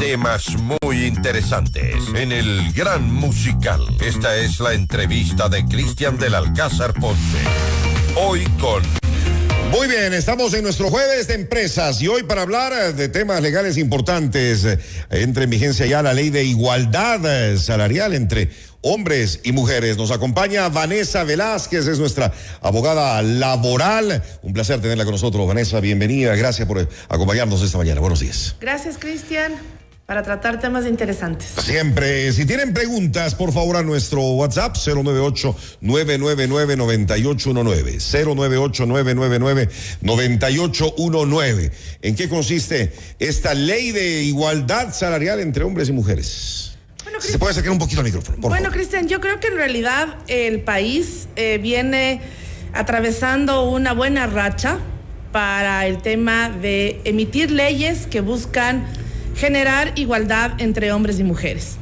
temas muy interesantes en el Gran Musical. Esta es la entrevista de Cristian del Alcázar Ponce. Hoy con... Muy bien, estamos en nuestro jueves de empresas y hoy para hablar de temas legales importantes. Entra en vigencia ya la ley de igualdad salarial entre hombres y mujeres. Nos acompaña Vanessa Velázquez, es nuestra abogada laboral. Un placer tenerla con nosotros, Vanessa, bienvenida. Gracias por acompañarnos esta mañana. Buenos días. Gracias, Cristian, para tratar temas interesantes. Siempre. Si tienen preguntas, por favor, a nuestro WhatsApp 098-999-9819. 098-999-9819. ¿En qué consiste esta ley de igualdad salarial entre hombres y mujeres? Bueno, ¿se puede acercar un poquito al micrófono? Bueno, Cristian, yo creo que en realidad el país viene atravesando una buena racha para el tema de emitir leyes que buscan generar igualdad entre hombres y mujeres.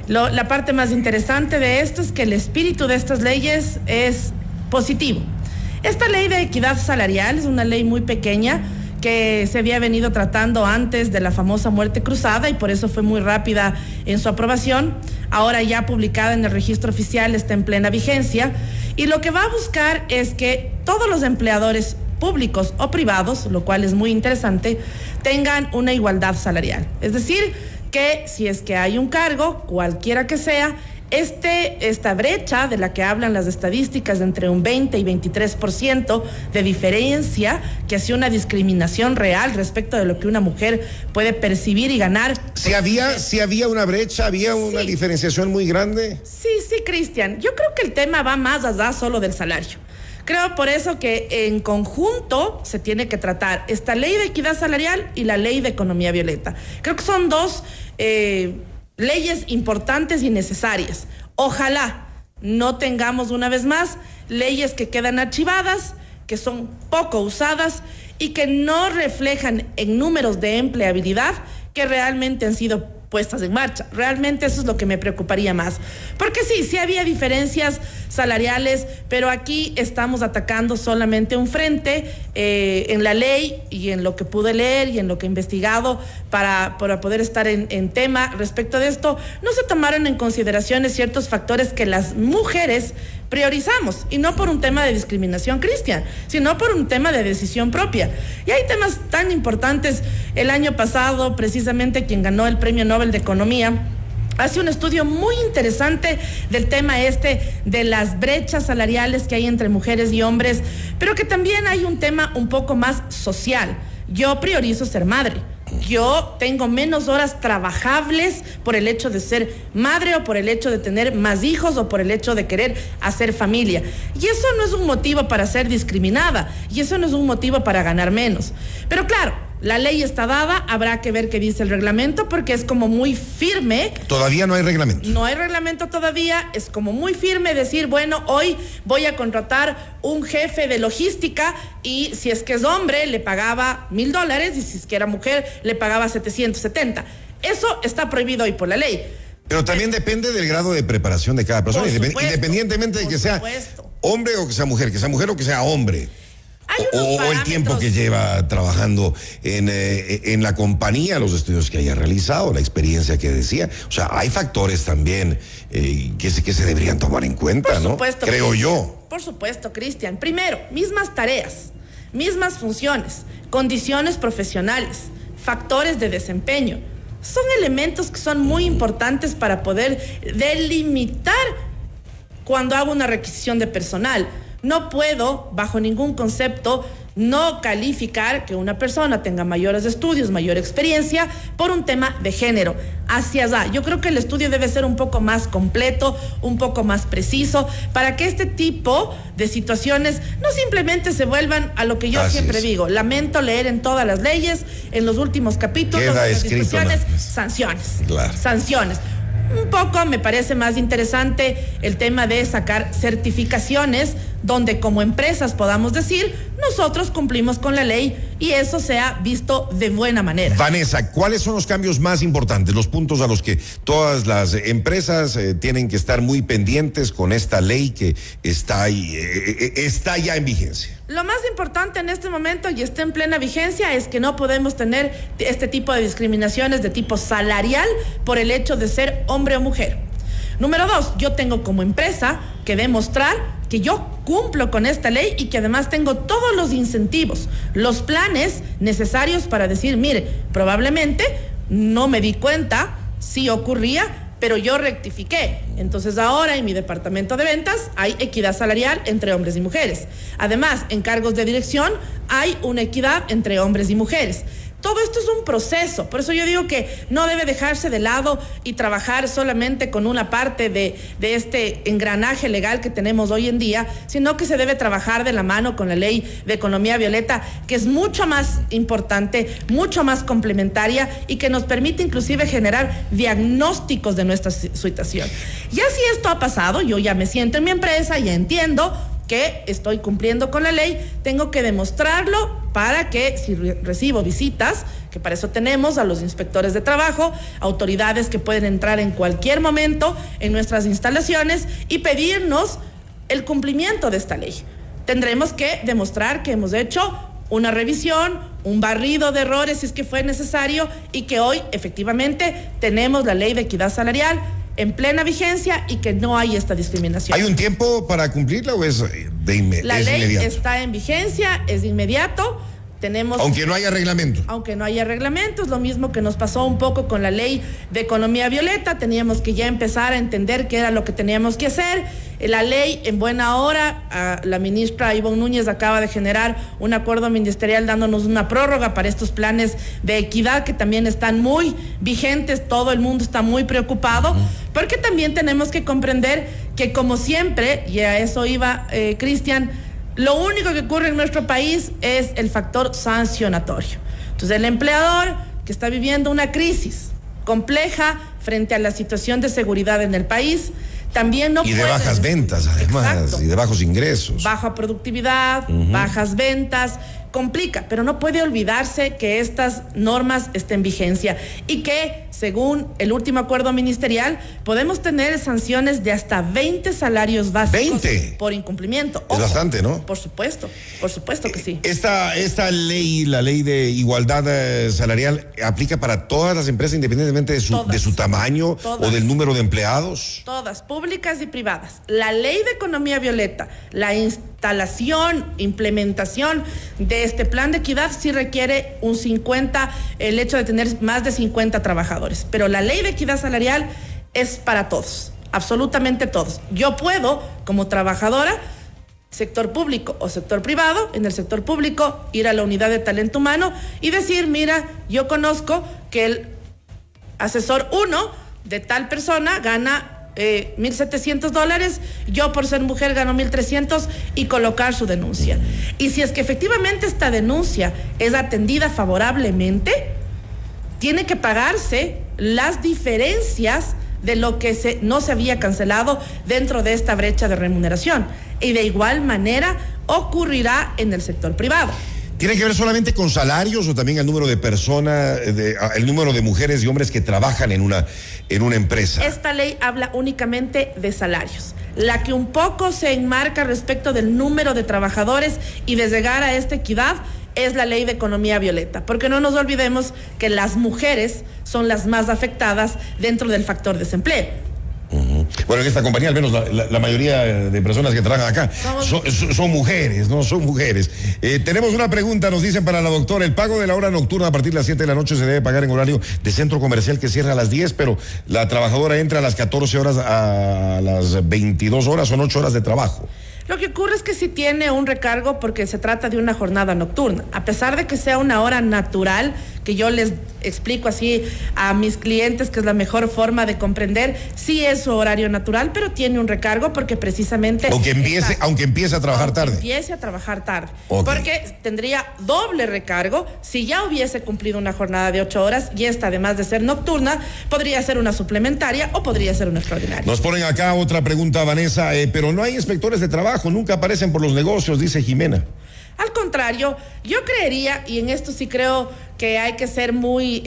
La parte más interesante de esto es que el espíritu de estas leyes es positivo. Esta ley de equidad salarial es una ley muy pequeña que se había venido tratando antes de la famosa muerte cruzada y por eso fue muy rápida en su aprobación. Ahora ya publicada en el registro oficial, está en plena vigencia y lo que va a buscar es que todos los empleadores públicos o privados, lo cual es muy interesante, tengan una igualdad salarial. Es decir, que si es que hay un cargo, cualquiera que sea, esta brecha de la que hablan las estadísticas de entre un 20 y 23% de diferencia, que hace una discriminación real respecto de lo que una mujer puede percibir y ganar. Si había una brecha, había una diferenciación muy grande. Sí, Cristian. Yo creo que el tema va más allá solo del salario. Creo por eso que en conjunto se tiene que tratar esta ley de equidad salarial y la ley de economía violeta. Creo que son dos leyes importantes y necesarias. Ojalá no tengamos una vez más leyes que quedan archivadas, que son poco usadas y que no reflejan en números de empleabilidad que realmente han sido puestas en marcha. Realmente eso es lo que me preocuparía más. Porque sí había diferencias salariales, pero aquí estamos atacando solamente un frente en la ley y en lo que pude leer y en lo que he investigado para poder estar en tema respecto de esto. No se tomaron en consideración ciertos factores que las mujeres priorizamos, y no por un tema de discriminación, Cristian, sino por un tema de decisión propia. Y hay temas tan importantes. El año pasado, precisamente, quien ganó el Premio Nobel de Economía hace un estudio muy interesante del tema de las brechas salariales que hay entre mujeres y hombres, pero que también hay un tema un poco más social. Yo priorizo ser madre. Yo tengo menos horas trabajables por el hecho de ser madre o por el hecho de tener más hijos o por el hecho de querer hacer familia. Y eso no es un motivo para ser discriminada y eso no es un motivo para ganar menos. Pero claro, la ley está dada, habrá que ver qué dice el reglamento porque es como muy firme. Todavía no hay reglamento. No hay reglamento todavía, es como muy firme decir, bueno, hoy voy a contratar un jefe de logística y si es que es hombre le pagaba $1,000 y si es que era mujer le pagaba 770. Eso está prohibido hoy por la ley. Pero también depende del grado de preparación de cada persona, independientemente de que sea hombre o que sea mujer o que sea hombre. O el tiempo que lleva trabajando en la compañía, los estudios que haya realizado, la experiencia que decía. O sea, hay factores también que se deberían tomar en cuenta, por supuesto, ¿no? Creo yo. Por supuesto, Cristian. Primero, mismas tareas, mismas funciones, condiciones profesionales, factores de desempeño. Son elementos que son muy importantes para poder delimitar cuando hago una requisición de personal. No puedo, bajo ningún concepto, no calificar que una persona tenga mayores estudios, mayor experiencia, por un tema de género. Hacia allá. Yo creo que el estudio debe ser un poco más completo, un poco más preciso, para que este tipo de situaciones no simplemente se vuelvan a lo que yo siempre digo. Lamento leer en todas las leyes, en los últimos capítulos, de las discusiones, sanciones. Claro. Sanciones. Un poco me parece más interesante el tema de sacar certificaciones donde como empresas podamos decir, nosotros cumplimos con la ley y eso sea visto de buena manera. Vanessa, ¿cuáles son los cambios más importantes, los puntos a los que todas las empresas tienen que estar muy pendientes con esta ley que está ya en vigencia? Lo más importante en este momento, y está en plena vigencia, es que no podemos tener este tipo de discriminaciones de tipo salarial por el hecho de ser hombre o mujer. Número 2, yo tengo como empresa que demostrar que yo cumplo con esta ley y que además tengo todos los incentivos, los planes necesarios para decir, mire, probablemente no me di cuenta, sí ocurría, pero yo rectifiqué. Entonces ahora en mi departamento de ventas hay equidad salarial entre hombres y mujeres. Además, en cargos de dirección hay una equidad entre hombres y mujeres. Todo esto es un proceso, por eso yo digo que no debe dejarse de lado y trabajar solamente con una parte de este engranaje legal que tenemos hoy en día, sino que se debe trabajar de la mano con la ley de economía violeta, que es mucho más importante, mucho más complementaria y que nos permite inclusive generar diagnósticos de nuestra situación. Ya si esto ha pasado, yo ya me siento en mi empresa, ya entiendo que estoy cumpliendo con la ley, tengo que demostrarlo para que si recibo visitas, que para eso tenemos a los inspectores de trabajo, autoridades que pueden entrar en cualquier momento en nuestras instalaciones y pedirnos el cumplimiento de esta ley. Tendremos que demostrar que hemos hecho una revisión, un barrido de errores si es que fue necesario y que hoy efectivamente tenemos la ley de equidad salarial en plena vigencia y que no hay esta discriminación. ¿Hay un tiempo para cumplirla o es inmediato? La ley está en vigencia, es de inmediato. Tenemos, aunque no haya reglamento. Aunque no haya reglamentos, lo mismo que nos pasó un poco con la ley de economía violeta, teníamos que ya empezar a entender qué era lo que teníamos que hacer. La ley, en buena hora, la ministra Ivonne Núñez acaba de generar un acuerdo ministerial dándonos una prórroga para estos planes de equidad que también están muy vigentes, todo el mundo está muy preocupado, porque también tenemos que comprender que como siempre, y a eso iba Cristian, lo único que ocurre en nuestro país es el factor sancionatorio. Entonces el empleador que está viviendo una crisis compleja frente a la situación de seguridad en el país, también no puede... Y de bajas ventas, además, exacto, y de bajos ingresos. Baja productividad, bajas ventas, complica, pero no puede olvidarse que estas normas estén en vigencia y que, según el último acuerdo ministerial, podemos tener sanciones de hasta 20 salarios básicos por incumplimiento. Ojo, es bastante, ¿no? Por supuesto que sí. Esta ley, la ley de igualdad salarial, ¿aplica para todas las empresas independientemente de su tamaño o del número de empleados? Todas, públicas y privadas. La ley de economía violeta, la instalación, implementación de este plan de equidad sí requiere un 50, el hecho de tener más de 50 trabajadores, pero la ley de equidad salarial es para todos, absolutamente todos. Yo puedo, como trabajadora, sector público o sector privado, en el sector público ir a la unidad de talento humano y decir, mira, yo conozco que el asesor 1 de tal persona gana $1,700, yo por ser mujer gano 1,300 y colocar su denuncia. Y si es que efectivamente esta denuncia es atendida favorablemente, tiene que pagarse las diferencias de lo que no se había cancelado dentro de esta brecha de remuneración. Y de igual manera ocurrirá en el sector privado. ¿Tiene que ver solamente con salarios o también el número de personas, el número de mujeres y hombres que trabajan en una empresa? Esta ley habla únicamente de salarios. La que un poco se enmarca respecto del número de trabajadores y de llegar a esta equidad es la ley de economía violeta, porque no nos olvidemos que las mujeres son las más afectadas dentro del factor desempleo. Bueno, en esta compañía, al menos la mayoría de personas que trabajan acá son mujeres, ¿no? Son mujeres. Tenemos una pregunta, nos dicen para la doctora, el pago de la hora nocturna a partir de las 7 de la noche se debe pagar en horario de centro comercial que cierra a las 10, pero la trabajadora entra a las 14 horas a las 22 horas, son 8 horas de trabajo. Lo que ocurre es que sí tiene un recargo porque se trata de una jornada nocturna. A pesar de que sea una hora natural, que yo les explico así a mis clientes que es la mejor forma de comprender, sí es su horario natural, pero tiene un recargo porque precisamente... Aunque empiece a trabajar tarde. Empiece a trabajar tarde. Okay. Porque tendría doble recargo si ya hubiese cumplido una jornada de 8 horas y esta, además de ser nocturna, podría ser una suplementaria o podría ser una extraordinaria. Nos ponen acá otra pregunta, Vanessa, pero no hay inspectores de trabajo, nunca aparecen por los negocios, dice Jimena. Al contrario, yo creería, y en esto sí creo que hay que ser muy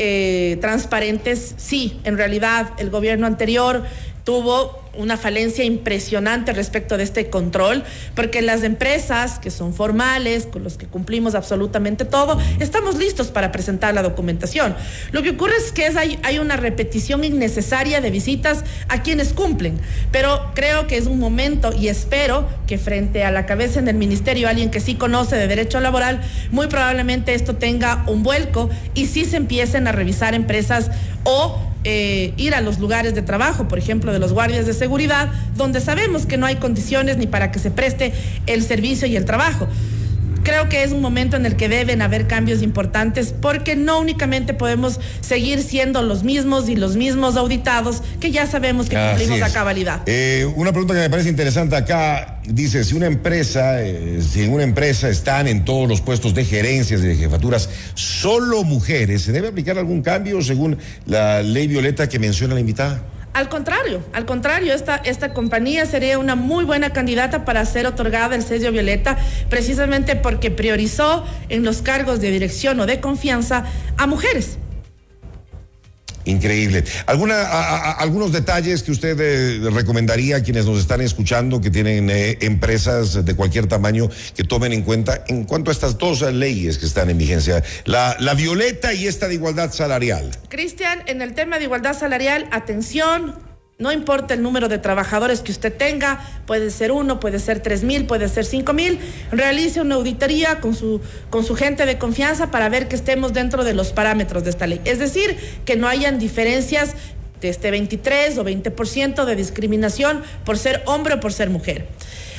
transparentes, sí, en realidad el gobierno anterior tuvo una falencia impresionante respecto de este control, porque las empresas que son formales, con los que cumplimos absolutamente todo, estamos listos para presentar la documentación. Lo que ocurre es que hay una repetición innecesaria de visitas a quienes cumplen, pero creo que es un momento y espero que frente a la cabeza en el ministerio alguien que sí conoce de derecho laboral, muy probablemente esto tenga un vuelco y sí se empiecen a revisar empresas o ir a los lugares de trabajo, por ejemplo, de los guardias de seguridad, donde sabemos que no hay condiciones ni para que se preste el servicio y el trabajo. Creo que es un momento en el que deben haber cambios importantes, porque no únicamente podemos seguir siendo los mismos auditados que ya sabemos que cumplimos a cabalidad. Una pregunta que me parece interesante acá, dice, si en una empresa están en todos los puestos de gerencias, de jefaturas, solo mujeres, ¿se debe aplicar algún cambio según la ley violeta que menciona la invitada? Al contrario, esta compañía sería una muy buena candidata para ser otorgada el sello violeta, precisamente porque priorizó en los cargos de dirección o de confianza a mujeres. Increíble. ¿Algunos detalles que usted recomendaría a quienes nos están escuchando, que tienen empresas de cualquier tamaño, que tomen en cuenta en cuanto a estas dos leyes que están en vigencia, la violeta y esta de igualdad salarial? Cristian, en el tema de igualdad salarial, atención, no importa el número de trabajadores que usted tenga, puede ser 1, puede ser 3,000, puede ser 5,000, realice una auditoría con su gente de confianza para ver que estemos dentro de los parámetros de esta ley. Es decir, que no hayan diferencias de este 23 o 20% de discriminación por ser hombre o por ser mujer.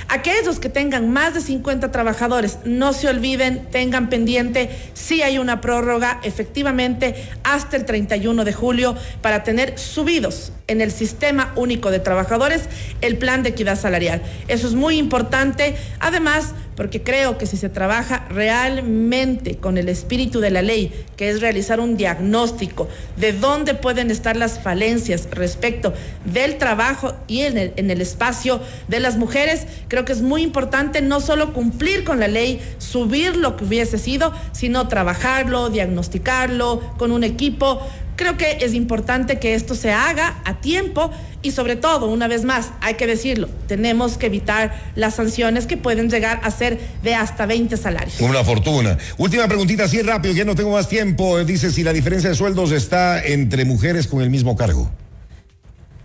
Aquellos que tengan más de 50 trabajadores, no se olviden, tengan pendiente, sí hay una prórroga efectivamente hasta el 31 de julio para tener subidos en el Sistema Único de Trabajadores el plan de equidad salarial. Eso es muy importante, además, porque creo que si se trabaja realmente con el espíritu de la ley, que es realizar un diagnóstico de dónde pueden estar las falencias respecto del trabajo y en el espacio de las mujeres, creo que es muy importante no solo cumplir con la ley, subir lo que hubiese sido, sino trabajarlo, diagnosticarlo con un equipo. Creo que es importante que esto se haga a tiempo y, sobre todo, una vez más, hay que decirlo, tenemos que evitar las sanciones que pueden llegar a ser de hasta 20 salarios. Una fortuna. Última preguntita, así rápido, ya no tengo más tiempo. Dice si la diferencia de sueldos está entre mujeres con el mismo cargo.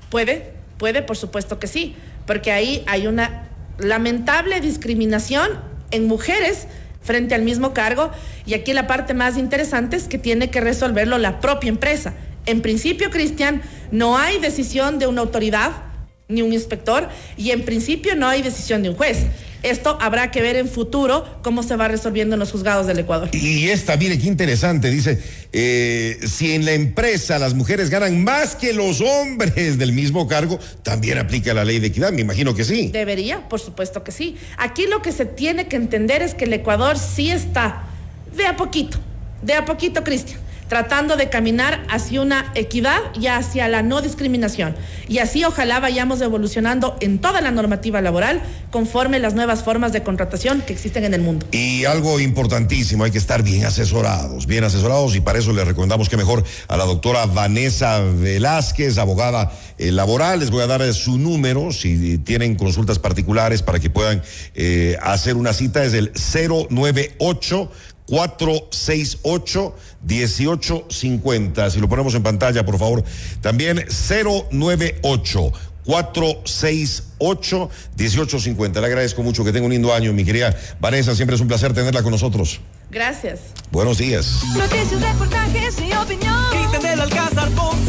Puede, por supuesto que sí, porque ahí hay una lamentable discriminación en mujeres frente al mismo cargo, y aquí la parte más interesante es que tiene que resolverlo la propia empresa. En principio, Cristian, no hay decisión de una autoridad ni un inspector, y en principio no hay decisión de un juez. Esto habrá que ver en futuro cómo se va resolviendo en los juzgados del Ecuador. Y esta, mire qué interesante, dice, si en la empresa las mujeres ganan más que los hombres del mismo cargo, ¿también aplica la ley de equidad? Me imagino que sí. Debería, por supuesto que sí. Aquí lo que se tiene que entender es que el Ecuador sí está de a poquito, Cristian, tratando de caminar hacia una equidad y hacia la no discriminación. Y así ojalá vayamos evolucionando en toda la normativa laboral conforme las nuevas formas de contratación que existen en el mundo. Y algo importantísimo, hay que estar bien asesorados, y para eso le recomendamos que mejor a la doctora Vanessa Velázquez, abogada laboral. Les voy a dar su número si tienen consultas particulares para que puedan hacer una cita. Es el 098-468-1850. Si lo ponemos en pantalla, por favor. También 098-468-1850. Le agradezco mucho, que tenga un lindo año, mi querida Vanessa. Siempre es un placer tenerla con nosotros. Gracias. Buenos días. Noticias, reportajes y opinión. Cristian del Alcázar Ponce.